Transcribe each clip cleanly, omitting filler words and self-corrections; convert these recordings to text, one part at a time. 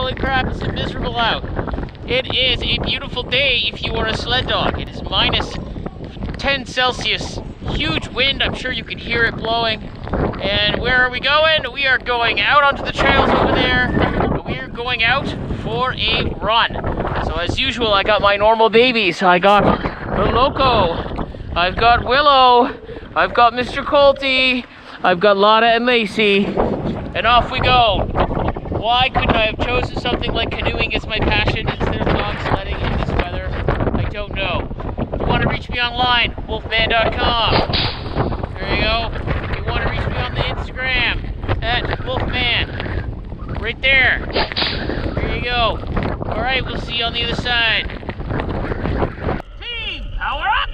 Holy crap, is it miserable out. It is a beautiful day if you are a sled dog. It is minus 10 Celsius. Huge wind, I'm sure you can hear it blowing. And where are we going? We are going out onto the trails over there. We are going out for a run. So as usual, I got my normal babies. I got the Loco, I've got Willow, I've got Mr. Colty, I've got Lotta and Lacey, and off we go. Why couldn't I have chosen something like canoeing as my passion instead of dog sledding in this weather? I don't know. If you want to reach me online, wolfmaan.com. There you go. If you want to reach me on the Instagram, at Wolfmaan. Right there. There you go. Alright, we'll see you on the other side. Team, power up!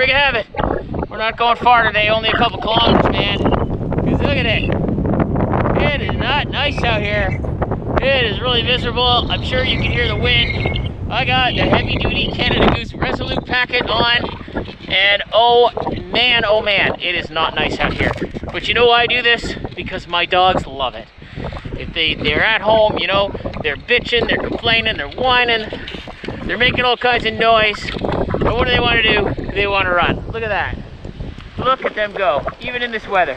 Have it. We're not going far today, only a couple kilometers, man. Because look at it. It is not nice out here. It is really miserable. I'm sure you can hear the wind. I got the heavy duty Canada Goose Resolute packet on. And oh man, it is not nice out here. But you know why I do this? Because my dogs love it. If they're at home, you know, they're bitching, they're complaining, they're whining, they're making all kinds of noise. But what do they want to do? They want to run. Look at that. Look at them go, even in this weather.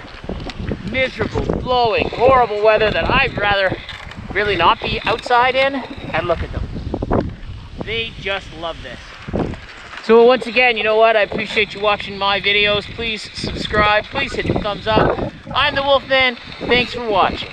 Miserable, blowing, horrible weather that I'd rather really not be outside in. And look at them. They just love this. So once again, you know what? I appreciate you watching my videos. Please subscribe. Please hit the thumbs up. I'm the Wolfman. Thanks for watching.